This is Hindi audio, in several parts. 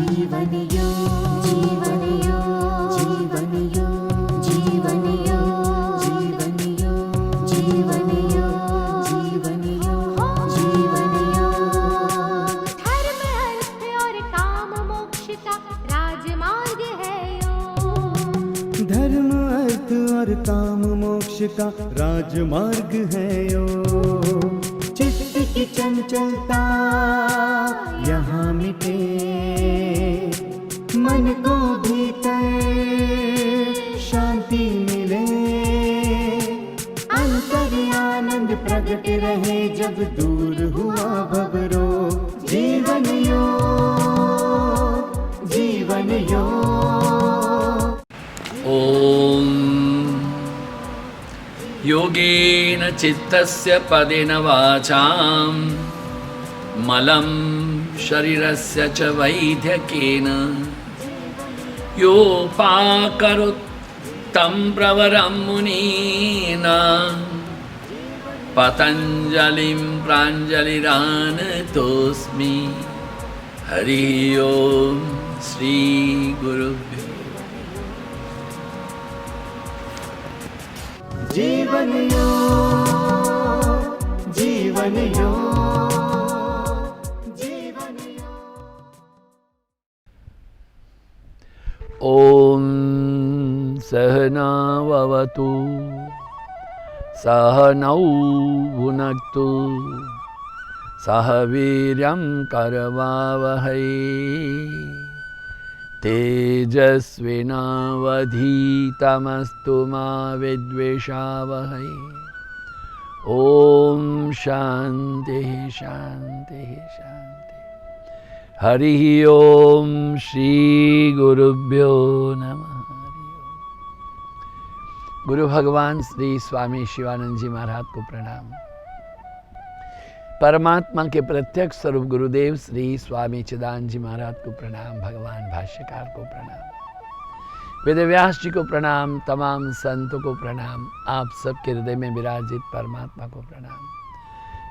जीवन योग, जीवन योग, जीवन योग, जीवन योग, जीवन योग, जीवन योग, जीवन योग, जीवन योग। धर्म अर्थ और काम मोक्ष का राजमार्ग है योग। धर्म अर्थ और काम मोक्ष का राजमार्ग है योग। चित्त की चंचलता यहाँ मिटे, मन को भीतर शांति मिले, अंतर आनंद प्रकट रहे जब दूर हुआ भवरोग। जीवन योग, जीवन योग। ॐ योगेन चित्तस्य पदेन वाचां मलं शरीरस्य च वैद्यकेन योपाकरोत् तं प्रवरं मुनीना पतञ्जलिं प्राञ्जलिरानतोऽस्मि। हरि ओम श्री गुरुभ्यो। जीवन योग, जीवन योग, जीवन योग। ओम सहनाववतु सहनौ भुनक्तु सह वीर्यं करवावहै तेजस्विनावधीतमस्तु मा विद्विषावहै। ओम शांति शांति शांति। हरि ओम श्री गुरुभ्यो नमः। गुरु भगवान श्री स्वामी शिवानंद जी महाराज को प्रणाम। परमात्मा के प्रत्यक्ष स्वरूप गुरुदेव श्री स्वामी चिदानंद जी महाराज को प्रणाम। भगवान भाष्यकार को प्रणाम। वेदव्यास जी को प्रणाम। तमाम संतों को प्रणाम। आप सबके हृदय में विराजित परमात्मा को प्रणाम।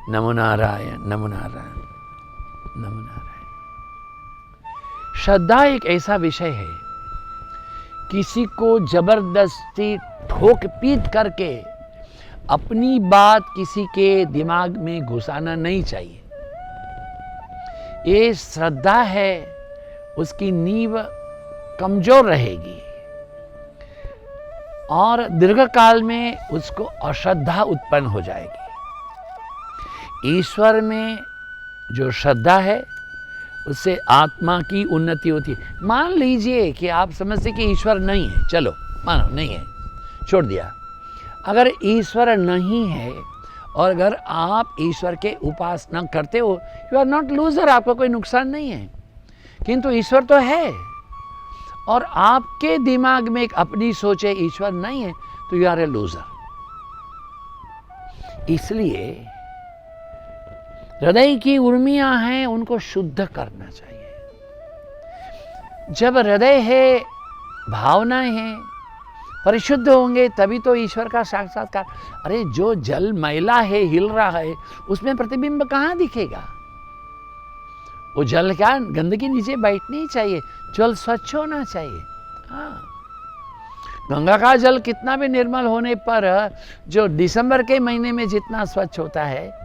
नमो नारायण, नमो नारायण, नमो नारायण। श्रद्धा एक ऐसा विषय है, किसी को जबरदस्ती ठोक पीट करके अपनी बात किसी के दिमाग में घुसाना नहीं चाहिए। ये श्रद्धा है, उसकी नींव कमजोर रहेगी और दीर्घकाल में उसको अश्रद्धा उत्पन्न हो जाएगी। ईश्वर में जो श्रद्धा है उससे आत्मा की उन्नति होती है। मान लीजिए कि आप समझते कि ईश्वर नहीं है, चलो मानो नहीं है, छोड़ दिया। अगर ईश्वर नहीं है और अगर आप ईश्वर के उपासना करते हो, यू आर नॉट लूजर, आपको कोई नुकसान नहीं है। किंतु ईश्वर तो है और आपके दिमाग में एक अपनी सोच है, ईश्वर नहीं है, तो यू आर ए लूजर। इसलिए हृदय की उर्मियां हैं, उनको शुद्ध करना चाहिए। जब हृदय है, भावनाएं हैं, परिशुद्ध होंगे तभी तो ईश्वर का साक्षात्कार। अरे जो जल मैला है, हिल रहा है, उसमें प्रतिबिंब कहाँ दिखेगा? वो जल क्या गंदगी नीचे बैठनी चाहिए, जल स्वच्छ होना चाहिए। हाँ, गंगा का जल कितना भी निर्मल होने पर जो दिसंबर के महीने में जितना स्वच्छ होता है,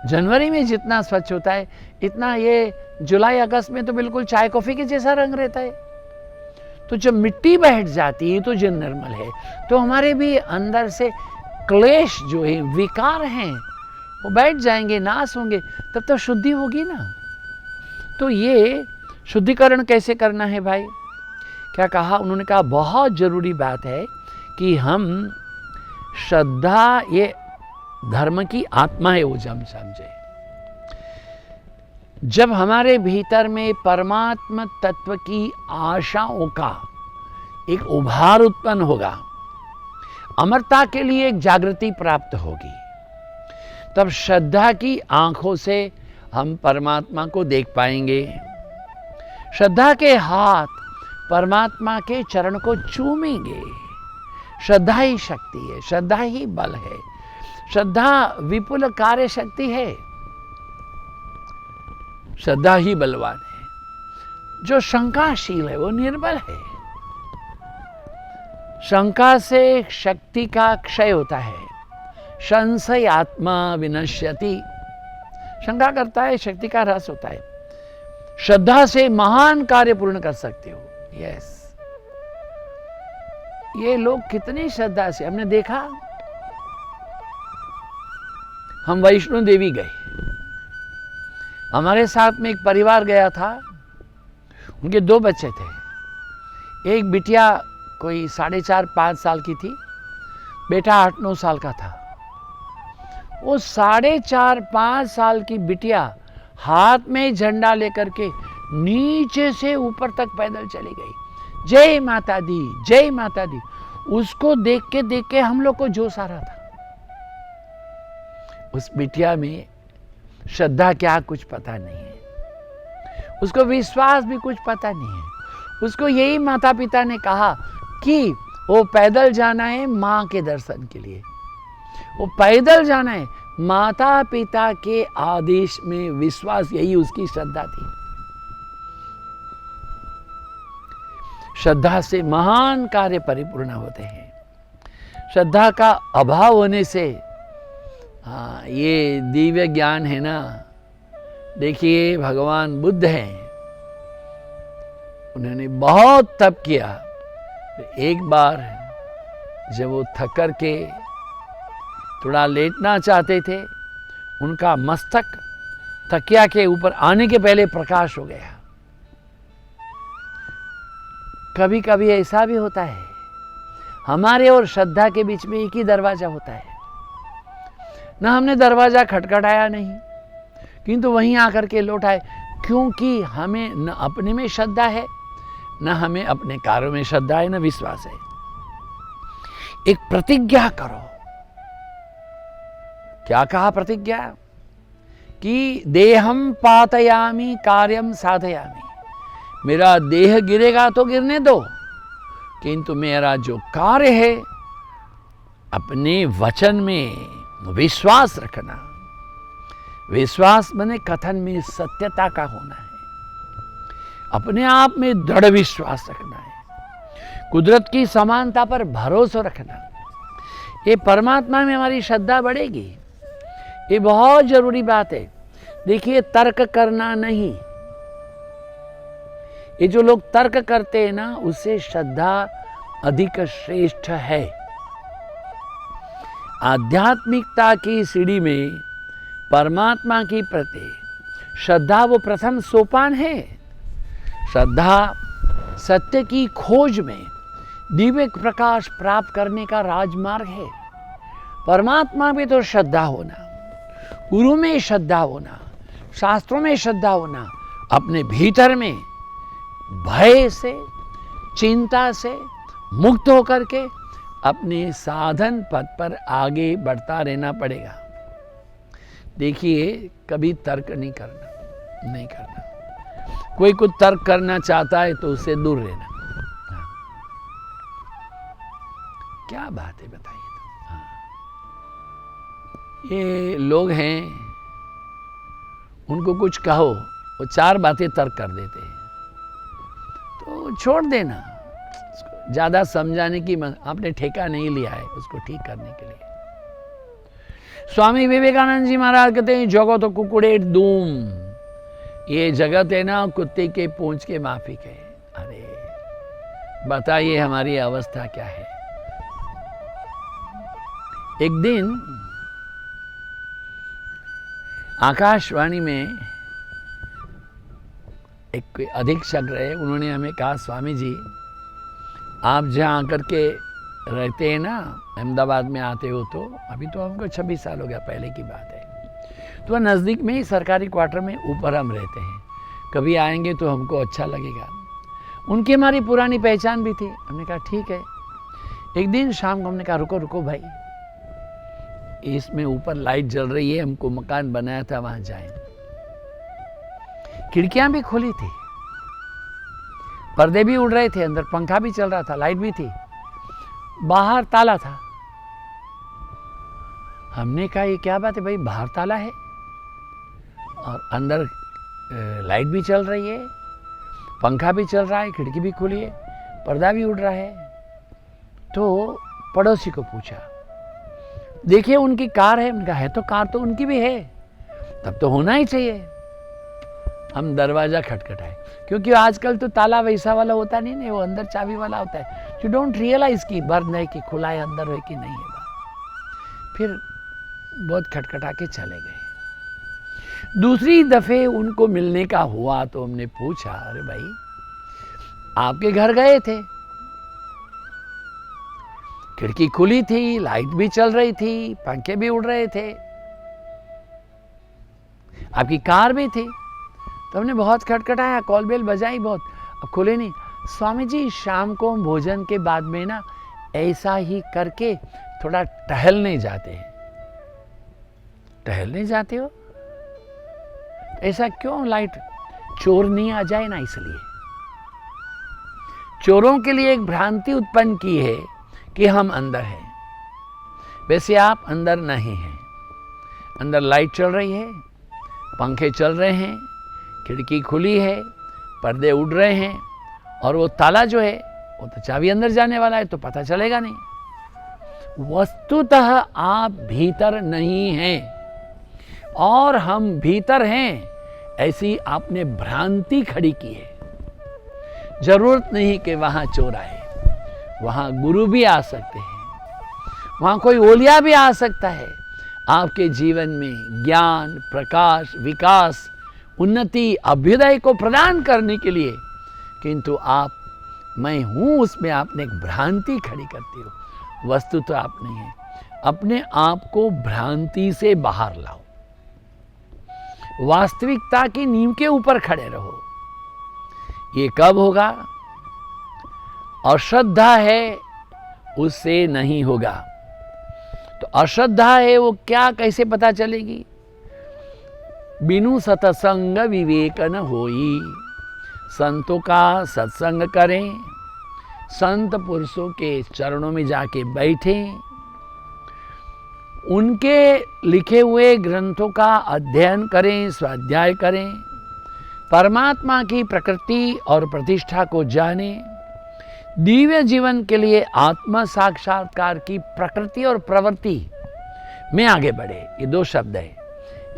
जनवरी में जितना स्वच्छ होता है, इतना ये जुलाई अगस्त में तो बिल्कुल चाय कॉफी के जैसा रंग रहता है। तो जब मिट्टी बैठ जाती है तो जो निर्मल है, तो हमारे भी अंदर से क्लेश जो है, विकार हैं, वो बैठ जाएंगे, नाश होंगे, तब तो शुद्धि होगी ना। तो ये शुद्धिकरण कैसे करना है भाई? क्या कहा उन्होंने? कहा बहुत जरूरी बात है कि हम श्रद्धा ये धर्म की आत्मा है, वो हम समझे। जब हमारे भीतर में परमात्मा तत्व की आशाओं का एक उभार उत्पन्न होगा, अमरता के लिए एक जागृति प्राप्त होगी, तब श्रद्धा की आंखों से हम परमात्मा को देख पाएंगे। श्रद्धा के हाथ परमात्मा के चरण को चूमेंगे। श्रद्धा ही शक्ति है, श्रद्धा ही बल है, श्रद्धा विपुल कार्य शक्ति है, श्रद्धा ही बलवान है। जो शंकाशील है वो निर्बल है। शंका से शक्ति का क्षय होता है। संशय आत्मा विनश्यति, शंका करता है शक्ति का ह्रास होता है। श्रद्धा से महान कार्य पूर्ण कर सकते हो। यस, ये लोग कितनी श्रद्धा से, हमने देखा, हम वैष्णो देवी गए, हमारे साथ में एक परिवार गया था, उनके 2 बच्चे थे। एक बिटिया कोई 4.5-5 साल की थी, बेटा 8-9 साल का था। वो 4.5-5 साल की बिटिया हाथ में झंडा लेकर के नीचे से ऊपर तक पैदल चली गई। जय माता दी, जय माता दी। उसको देख के हम लोग को जोश आ रहा था। उस बिटिया में श्रद्धा क्या कुछ पता नहीं है, उसको विश्वास भी कुछ पता नहीं है। उसको यही माता पिता ने कहा कि वो पैदल जाना है माँ के दर्शन के लिए, वो पैदल जाना है। माता पिता के आदेश में विश्वास, यही उसकी श्रद्धा थी। श्रद्धा से महान कार्य परिपूर्ण होते हैं। श्रद्धा का अभाव होने से ये दिव्य ज्ञान है ना, देखिए भगवान बुद्ध हैं, उन्होंने बहुत तप किया। एक बार जब वो थक कर के थोड़ा लेटना चाहते थे, उनका मस्तक तकिया के ऊपर आने के पहले प्रकाश हो गया। कभी कभी ऐसा भी होता है, हमारे और श्रद्धा के बीच में एक ही दरवाजा होता है ना। हमने दरवाजा खटखटाया नहीं, किंतु वहीं आकर के लौट आए, क्योंकि हमें न अपने में श्रद्धा है, न हमें अपने कार्यों में श्रद्धा है, न विश्वास है। एक प्रतिज्ञा करो। क्या कहा प्रतिज्ञा? कि देहम पातयामी कार्यम साधयामी। मेरा देह गिरेगा तो गिरने दो, किंतु मेरा जो कार्य है अपने वचन में विश्वास रखना। विश्वास माने कथन में सत्यता का होना है, अपने आप में दृढ़ विश्वास रखना है, कुदरत की समानता पर भरोसा रखना। ये परमात्मा में हमारी श्रद्धा बढ़ेगी, ये बहुत जरूरी बात है। देखिए, तर्क करना नहीं, ये जो लोग तर्क करते हैं ना, उससे श्रद्धा अधिक श्रेष्ठ है। आध्यात्मिकता की सीढ़ी में परमात्मा की प्रति श्रद्धा वो प्रथम सोपान है। श्रद्धा सत्य की खोज में दिव्य प्रकाश प्राप्त करने का राजमार्ग है। परमात्मा में तो श्रद्धा होना, गुरु में श्रद्धा होना, शास्त्रों में श्रद्धा होना, अपने भीतर में भय से, चिंता से मुक्त होकर के अपने साधन पथ पर आगे बढ़ता रहना पड़ेगा। देखिए, कभी तर्क नहीं करना। कोई कुछ तर्क करना चाहता है तो उससे दूर रहना। हाँ। क्या बात है बताइए तो। हाँ। ये लोग हैं, उनको कुछ कहो, वो 4 बातें तर्क कर देते हैं, तो छोड़ देना। ज़्यादा समझाने की आपने ठेका नहीं लिया है उसको ठीक करने के लिए। स्वामी विवेकानंद जी महाराज कहते हैं, जगत तो कुकुड़े धूम, ये जगत है ना कुत्ते के पूंछ के माफिक है। अरे बताइए हमारी अवस्था क्या है। एक दिन आकाशवाणी में एक अधीक्षक रहे, उन्होंने हमें कहा, स्वामी जी आप जहाँ आकर के रहते हैं ना, अहमदाबाद में आते हो, तो अभी तो हमको 26 साल हो गया, पहले की बात है, तो नज़दीक में ही सरकारी क्वार्टर में ऊपर हम रहते हैं, कभी आएंगे तो हमको अच्छा लगेगा। उनकी हमारी पुरानी पहचान भी थी। हमने कहा ठीक है। एक दिन शाम को हमने कहा रुको रुको भाई, इसमें ऊपर लाइट जल रही है, हमको मकान बनाया था वहाँ जाएं। खिड़कियाँ भी खुली थी, पर्दे भी उड़ रहे थे, अंदर पंखा भी चल रहा था, लाइट भी थी, बाहर ताला था। हमने कहा ये क्या बात है भाई, बाहर ताला है और अंदर लाइट भी चल रही है। पंखा भी चल रहा है, खिड़की भी खुली है, पर्दा भी उड़ रहा है। तो पड़ोसी को पूछा, देखिए उनकी कार है। उनका है तो कार तो उनकी भी है, तब तो होना ही चाहिए। हम दरवाजा खटखटाए, क्योंकि आजकल तो ताला वैसा वाला होता नहीं, वो अंदर चाबी वाला होता है। यू डोंट रियलाइज कि बंद है कि खुला है, अंदर है कि नहीं है। फिर बहुत खटखटा के चले गए। दूसरी दफे उनको मिलने का हुआ तो हमने पूछा, अरे भाई आपके घर गए थे, खिड़की खुली थी, लाइट भी चल रही थी, पंखे भी उड़ रहे थे, आपकी कार भी थी। तो हमने बहुत खटखटाया, कॉल बेल बजाई बहुत, अब खुले नहीं। स्वामी जी शाम को भोजन के बाद में ना ऐसा ही करके थोड़ा टहलने जाते हैं। टहलने जाते हो? ऐसा क्यों? लाइट चोर नहीं आ जाए ना, इसलिए। चोरों के लिए एक भ्रांति उत्पन्न की है कि हम अंदर हैं, वैसे आप अंदर नहीं हैं। अंदर लाइट चल रही है, पंखे चल रहे हैं, खिड़की खुली है, पर्दे उड़ रहे हैं, और वो ताला जो है वो तो चाबी अंदर जाने वाला है, तो पता चलेगा नहीं। वस्तुतः आप भीतर नहीं हैं और हम भीतर हैं, ऐसी आपने भ्रांति खड़ी की है। जरूरत नहीं कि वहां चोर आए, वहां गुरु भी आ सकते हैं, वहां कोई ओलिया भी आ सकता है आपके जीवन में ज्ञान, प्रकाश, विकास, उन्नति, अभ्युदय को प्रदान करने के लिए। किंतु आप मैं हूं उसमें आपने एक भ्रांति खड़ी करती हो। वस्तु तो आप नहीं है। अपने आप को भ्रांति से बाहर लाओ, वास्तविकता की नींव के ऊपर खड़े रहो। ये कब होगा? अश्रद्धा है उससे नहीं होगा। तो अश्रद्धा है वो क्या, कैसे पता चलेगी? बिनु सत्संग विवेक न होई, संतों का सत्संग करें, संत पुरुषों के चरणों में जाके बैठें, उनके लिखे हुए ग्रंथों का अध्ययन करें, स्वाध्याय करें, परमात्मा की प्रकृति और प्रतिष्ठा को जानें, दिव्य जीवन के लिए आत्म साक्षात्कार की प्रकृति और प्रवृत्ति में आगे बढ़े। ये दो शब्द है,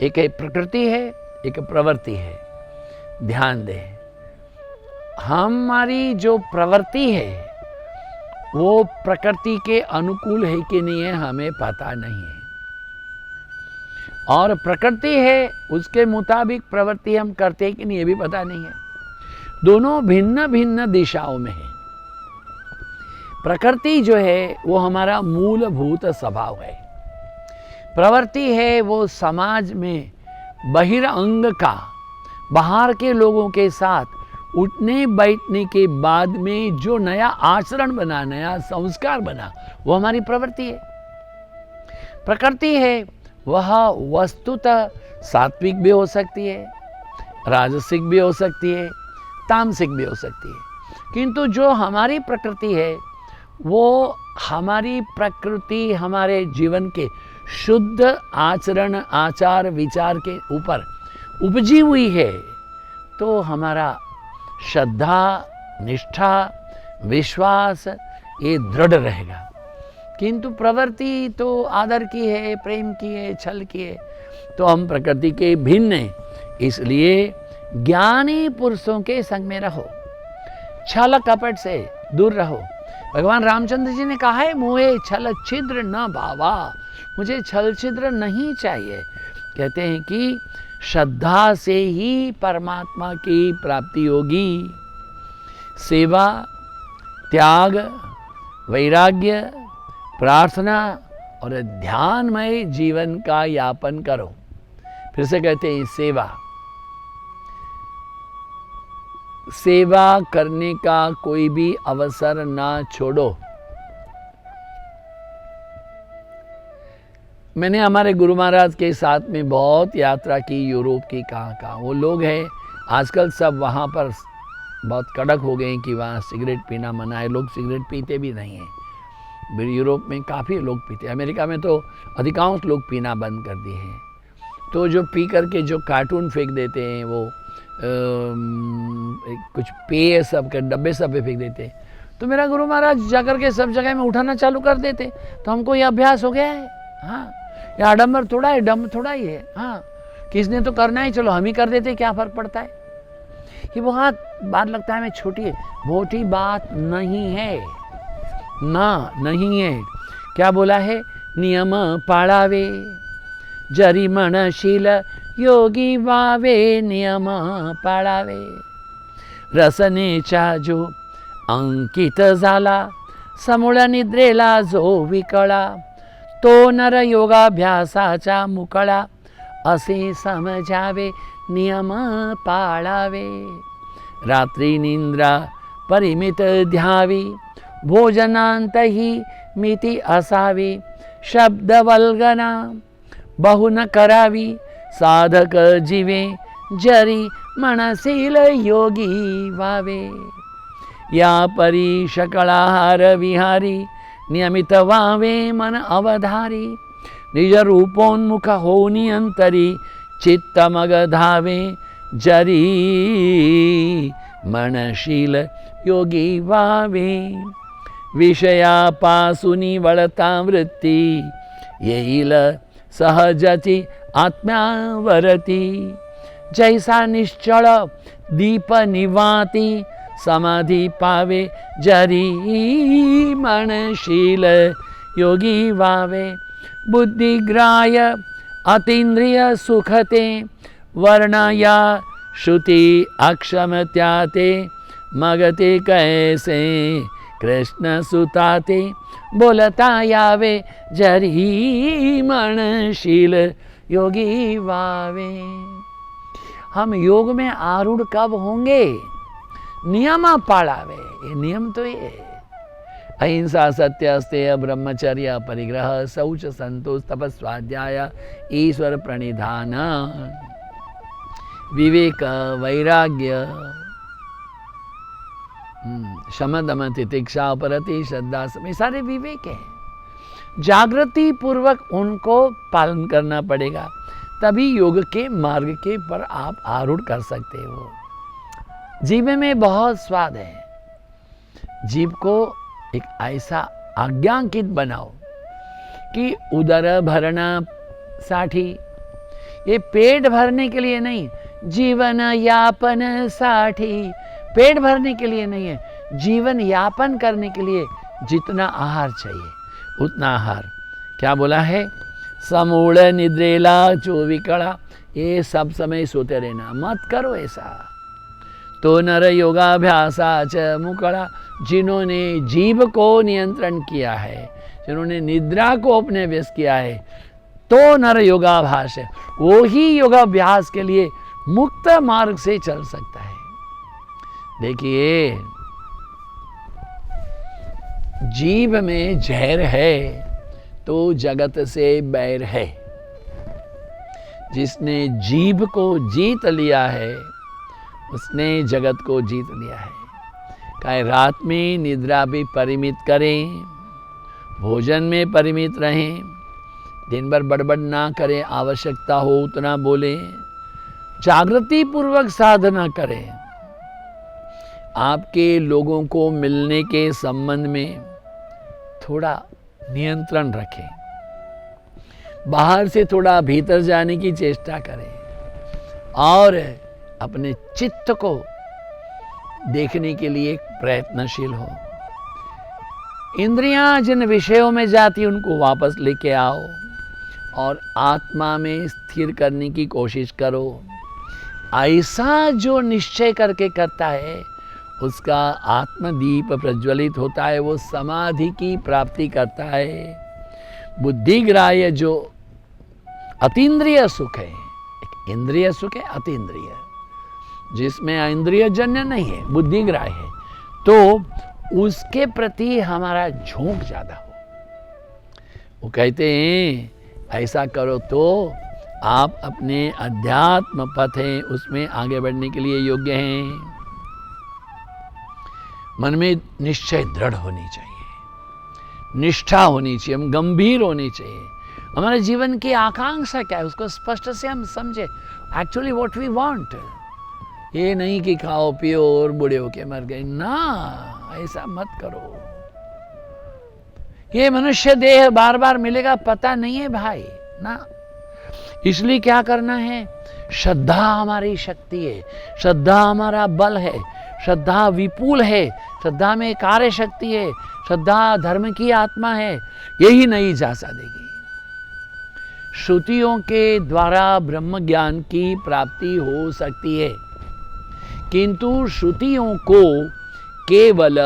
एक है प्रकृति है, एक प्रवृत्ति है। ध्यान दें, हमारी जो प्रवृत्ति है वो प्रकृति के अनुकूल है कि नहीं है हमें पता नहीं है, और प्रकृति है उसके मुताबिक प्रवृत्ति हम करते हैं कि नहीं ये भी पता नहीं है। दोनों भिन्न भिन्न दिशाओं में है। प्रकृति जो है वो हमारा मूलभूत स्वभाव है, प्रवृत्ति है वो समाज में बहिरंग का, बाहर के लोगों के साथ उठने बैठने के बाद में जो नया आचरण बना, नया संस्कार बना, वो हमारी प्रवृत्ति है। प्रकृति है वह वस्तुतः सात्विक भी हो सकती है, राजसिक भी हो सकती है, तामसिक भी हो सकती है। किंतु जो हमारी प्रकृति है वो हमारी प्रकृति हमारे जीवन के शुद्ध आचरण, आचार, विचार के ऊपर उपजी हुई है। तो हमारा श्रद्धा, निष्ठा, विश्वास ये दृढ़ रहेगा। किंतु प्रवृत्ति तो आदर की है, प्रेम की है, छल की है, तो हम प्रकृति के भिन्न हैं। इसलिए ज्ञानी पुरुषों के संग में रहो, छल कपट से दूर रहो। भगवान रामचंद्र जी ने कहा है, मोहे छल छिद्र न भावा, मुझे छल छिद्र नहीं चाहिए। कहते हैं कि श्रद्धा से ही परमात्मा की प्राप्ति होगी। सेवा, त्याग, वैराग्य, प्रार्थना और ध्यानमय जीवन का यापन करो। फिर से कहते हैं सेवा, सेवा करने का कोई भी अवसर ना छोड़ो। मैंने हमारे गुरु महाराज के साथ में बहुत यात्रा की, यूरोप की, कहाँ वो लोग हैं आजकल सब वहाँ पर बहुत कड़क हो गए हैं कि वहाँ सिगरेट पीना मना है। लोग सिगरेट पीते भी नहीं हैं। यूरोप में काफ़ी लोग पीते हैं, अमेरिका में तो अधिकांश लोग पीना बंद कर दिए हैं। तो जो पी करके जो कार्टून फेंक देते हैं, वो कुछ पेय सब के डब्बे सब पे फेंक देते। तो मेरा गुरु महाराज जाकर के सब जगह में उठाना चालू कर देते। तो हमको ये अभ्यास हो गया है। हाँ, ये आडम्बर थोड़ा है, डम थोड़ा ही है। हाँ, किसने तो करना है, चलो हम ही कर देते, क्या फर्क पड़ता है। ये बहुत बात लगता है हमें छोटी है, मोटी बात नहीं है ना, नहीं है। क्या बोला है? नियम पाळावे जरी मनशील योगी वावे, नियम पाळावे। रसनेचा जो अंकित झाला, समूळ निद्रेला जो विकळा, तो नर योगाभ्यासाचा मुकळा, असे समजावे नियम पाळावे। रात्री निंद्रा परिमित ध्यावी, भोजनांतही मिती असावी, शब्द वल्गना बहु न करावी, साधक जीवे जरी मनशील योगी व्हावे। या परी शकळाहार विहारी, नियमित व्हावे मन अवधारी, निज रूपोन्मुख होनी अंतरी, चित्त मग धावे जरी मनशील योगी व्हावे। विषयापासूनी वळता वृत्ती, येईल सहजची आत्म्यावरती, जैसा निश्चळ दीप निवाती, समाधी पावे जरी मनशील योगी व्हावे। बुद्धिग्राह्य अतींद्रिय सुखते, वर्णया श्रुति अक्षमत्याते, मगते कैसे कृष्ण सुताते, बोलता यावे जरी मनशील योगी वावे। हम योग में आरूढ़ कब होंगे? नियम पाळावे। ये नियम तो ये अहिंसा, सत्य, अस्तेय, ब्रह्मचर्य, परिग्रह, शौच, संतोष, तपस्, स्वाध्याय, ईश्वर प्रणिधान, विवेक, वैराग्य, शम, दम, तितिक्षा, उपरति, श्रद्धा, ये सारे विवेक है। जागृति पूर्वक उनको पालन करना पड़ेगा, तभी योग के मार्ग के पर आप आरूढ़ कर सकते हो। जीभ में बहुत स्वाद है, जीभ को एक ऐसा आज्ञांकित बनाओ कि उदर भरना साठी, ये पेट भरने के लिए नहीं, जीवन यापन साठी, पेट भरने के लिए नहीं है, जीवन यापन करने के लिए जितना आहार चाहिए उतना आहार। क्या बोला है? समूल निद्रेला जो विकड़ा, ये सब समय सोते रहना मत करो ऐसा। तो नर योगाभ्यासाच मुकड़ा, जिन्होंने जीभ को नियंत्रण किया है, जिन्होंने निद्रा को अपने व्यस्त किया है, तो नर योगाभ्यास है, वो ही योगाभ्यास के लिए मुक्त मार्ग से चल सकता है। देखिए, जीभ में जहर है तो जगत से बैर है। जिसने जीभ को जीत लिया है उसने जगत को जीत लिया है। कहे रात में निद्रा भी परिमित करें, भोजन में परिमित रहें, दिन भर बड़बड़ ना करें, आवश्यकता हो उतना बोलें, जागृति पूर्वक साधना करें। आपके लोगों को मिलने के संबंध में थोड़ा नियंत्रण रखें, बाहर से थोड़ा भीतर जाने की चेष्टा करें और अपने चित्त को देखने के लिए प्रयत्नशील हो। इंद्रियां जिन विषयों में जाती उनको वापस लेके आओ और आत्मा में स्थिर करने की कोशिश करो। ऐसा जो निश्चय करके करता है उसका आत्मदीप प्रज्वलित होता है, वो समाधि की प्राप्ति करता है। बुद्धिग्राह्य जो अतीन्द्रिय सुख है, एक इंद्रिय सुख है, अतीन्द्रिय जिसमें इंद्रिय जन्य नहीं है, बुद्धिग्राह्य है, तो उसके प्रति हमारा झोंक ज्यादा हो। वो कहते हैं ऐसा करो तो आप अपने अध्यात्म पथ हैं उसमें आगे बढ़ने के लिए योग्य हैं। मन में निश्चय दृढ़ होनी चाहिए, निष्ठा होनी चाहिए, हम गंभीर होनी चाहिए। हमारे जीवन की आकांक्षा क्या है उसको स्पष्ट से हम समझे, एक्चुअली व्हाट वी वांट, ये नहीं कि खाओ पियो और बूढ़े होके मर गए, ना, ऐसा मत करो। ये मनुष्य देह बार बार मिलेगा पता नहीं है भाई, ना। इसलिए क्या करना है? श्रद्धा हमारी शक्ति है, श्रद्धा हमारा बल है, श्रद्धा विपुल है, श्रद्धा में कार्य शक्ति है, श्रद्धा धर्म की आत्मा है, यही नहीं जा सकेगी। श्रुतियों के द्वारा ब्रह्म ज्ञान की प्राप्ति हो सकती है, किंतु श्रुतियों को केवल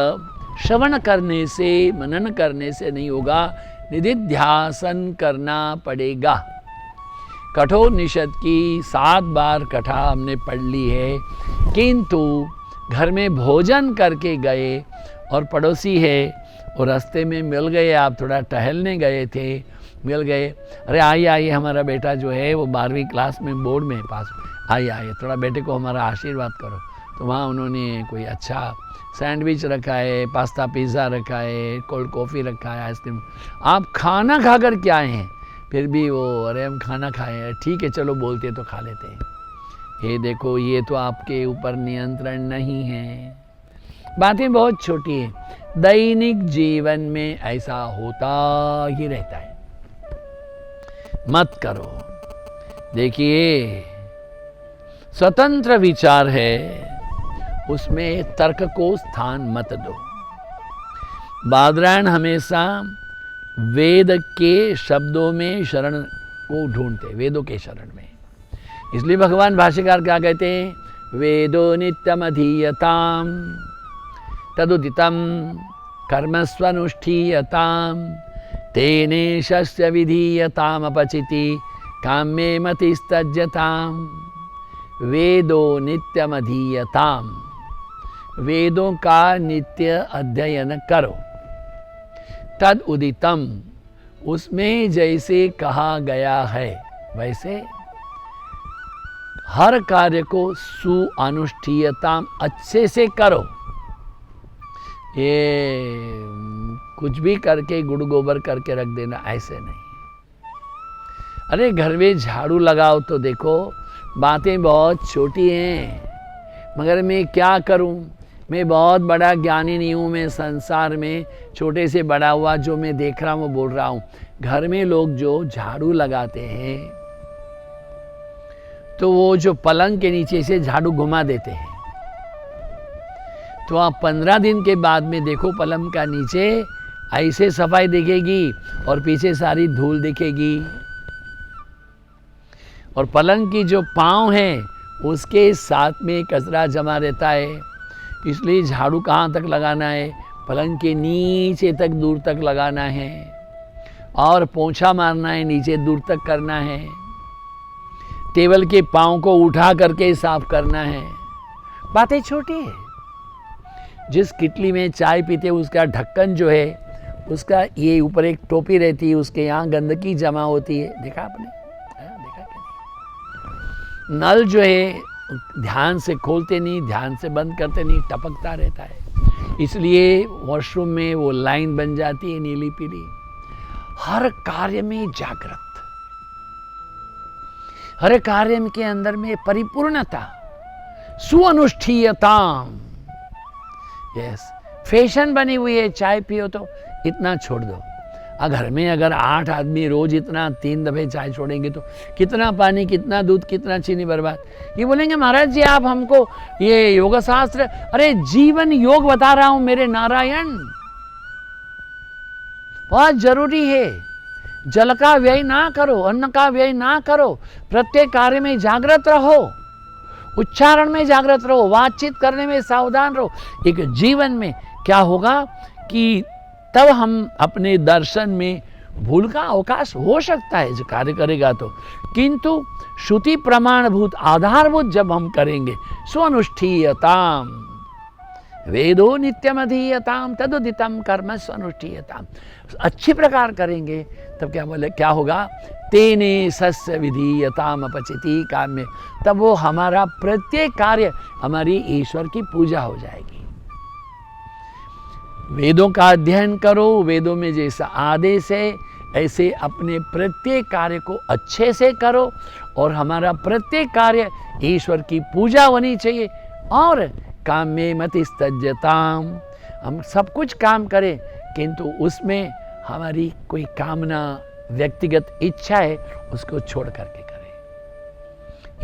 श्रवण करने से, मनन करने से नहीं होगा, निधिध्यासन करना पड़ेगा। कठोपनिषद की 7 बार कथा हमने पढ़ ली है, किंतु घर में भोजन करके गए और पड़ोसी है और रास्ते में मिल गए, आप थोड़ा टहलने गए थे, मिल गए, अरे आइए आइए हमारा बेटा जो है वो 12वीं क्लास में बोर्ड में पास, आइए आइए थोड़ा बेटे को हमारा आशीर्वाद करो। तो वहाँ उन्होंने कोई अच्छा सैंडविच रखा है, पास्ता पिज़्ज़ा रखा है, कोल्ड कॉफ़ी रखा है, आइसक्रीम, आप खाना खा कर के आए हैं, फिर भी वो अरे हम खाना खाए हैं, ठीक है चलो बोलते तो खा लेते हैं। ये देखो, ये तो आपके ऊपर नियंत्रण नहीं है। बातें बहुत छोटी है, दैनिक जीवन में ऐसा होता ही रहता है, मत करो। देखिए, स्वतंत्र विचार है, उसमें तर्क को स्थान मत दो। बादरायण हमेशा वेद के शब्दों में शरण को ढूंढते, वेदों के शरण में। इसलिए भगवान भाष्यकार क्या कहते हैं? वेदो नित्यम अधीयताम तदुदितम कर्मस्वनुष्ठीयताम तेने शस्य विधीयताम अपचिति काम्ये मतिस्तज्यताम। वेदो नित्यम अधीयताम, वेदों का नित्य अध्ययन करो। तद उदितम, उसमें जैसे कहा गया है वैसे हर कार्य को सुअनुष्ठीयताम, अच्छे से करो। ये कुछ भी करके गुड़ गोबर करके रख देना, ऐसे नहीं। अरे घर में झाड़ू लगाओ तो देखो, बातें बहुत छोटी हैं, मगर मैं क्या करूं? मैं बहुत बड़ा ज्ञानी नहीं हूँ, मैं संसार में छोटे से बड़ा हुआ, जो मैं देख रहा हूँ वो बोल रहा हूँ। घर में लोग जो झाड़ू लगाते हैं तो वो जो पलंग के नीचे से झाड़ू घुमा देते हैं, तो आप 15 दिन के बाद में देखो पलंग का नीचे ऐसे सफाई दिखेगी और पीछे सारी धूल दिखेगी। और पलंग की जो पाँव है उसके साथ में कचरा जमा रहता है, इसलिए झाड़ू कहाँ तक लगाना है? पलंग के नीचे तक, दूर तक लगाना है, और पोंछा मारना है, नीचे दूर तक करना है। टेबल के पाँव को उठा करके साफ करना है। बातें छोटी है। जिस किटली में चाय पीते उसका ढक्कन जो है, उसका ये ऊपर एक टोपी रहती है, उसके यहाँ गंदगी जमा होती है, देखा आपने? देखा क्या नहीं? नल जो है ध्यान से खोलते नहीं, ध्यान से बंद करते नहीं, टपकता रहता है, इसलिए वॉशरूम में वो लाइन बन जाती है नीली पीली। हर कार्य में जागृत, हर कार्य के अंदर में परिपूर्णता, सुअनुष्ठीयता। यस, फैशन बनी हुई है, चाय पियो तो इतना छोड़ दो। घर में अगर 8 आदमी रोज इतना 3 दफे चाय छोड़ेंगे तो कितना पानी, कितना दूध, कितना चीनी बर्बाद। ये बोलेंगे महाराज जी आप हमको ये योग शास्त्र, अरे जीवन योग बता रहा हूं मेरे नारायण, बहुत जरूरी है। जल का व्यय ना करो, अन्न का व्यय ना करो, प्रत्येक कार्य में जागृत रहो, उच्चारण में जागृत रहो, बातचीत करने में सावधान रहो। एक जीवन में क्या होगा कि तब हम अपने दर्शन में भूल का अवकाश हो सकता है जो कार्य करेगा तो, किंतु श्रुति प्रमाणभूत आधारभूत जब हम करेंगे, स्वनुष्ठीयताम वेदो नित्यम अधीयताम तदुदितम कर्म स्वनुष्ठीयताम, अच्छी प्रकार करेंगे तब क्या बोले, क्या होगा? तेने सस्य विधीयताम अपचिति काम्य, तब वो हमारा प्रत्येक कार्य हमारी ईश्वर की पूजा हो जाएगी। वेदों का अध्ययन करो, वेदों में जैसा आदेश है ऐसे अपने प्रत्येक कार्य को अच्छे से करो और हमारा प्रत्येक कार्य ईश्वर की पूजा होनी चाहिए। और काम में मति तज्जताम, हम सब कुछ काम करें किंतु उसमें हमारी कोई कामना, व्यक्तिगत इच्छा है उसको छोड़ करके करें।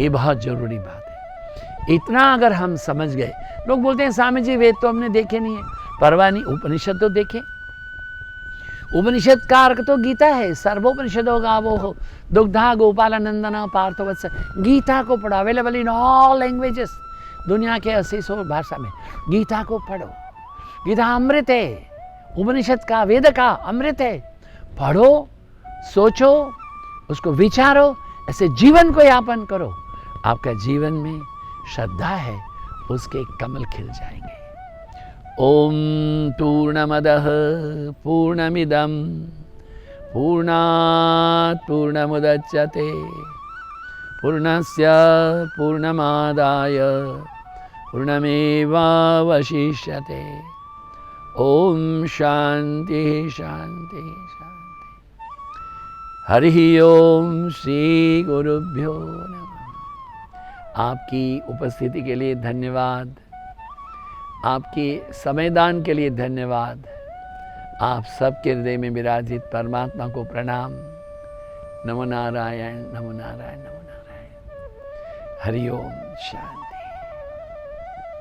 ये बहुत जरूरी बात है। इतना अगर हम समझ गए, लोग बोलते हैं स्वामी जी वेद तो हमने देखे नहीं है, परवाह नहीं, उपनिषद तो देखे। उपनिषद का अर्थ तो गीता है। सर्वोपनिषदो गावो हो दुग्धा गोपाल नंदना पार्थवत्स। गीता को पढ़ो, अवेलेबल इन ऑल लैंग्वेजेस, दुनिया के 80 भाषा में। गीता को पढ़ो, गीता अमृत है, उपनिषद का, वेद का अमृत है। पढ़ो, सोचो, उसको विचारो, ऐसे जीवन को यापन करो। आपका जीवन में श्रद्धा है, उसके कमल खिल जाएंगे। ओम पूर्णमदः पूर्णमिदं पूर्णात् पूर्णमुदच्यते पूर्णस्य पूर्णमादाय पूर्णमेवावशिष्यते। ओम शांति शांति शांति। हरि ओम श्री गुरुभ्यो नमः। आपकी उपस्थिति के लिए धन्यवाद, आपकी समयदान के लिए धन्यवाद। आप सबके हृदय में विराजित परमात्मा को प्रणाम। नमो नारायण, नमो नारायण, नमो नारायण। हरि ओम शांति।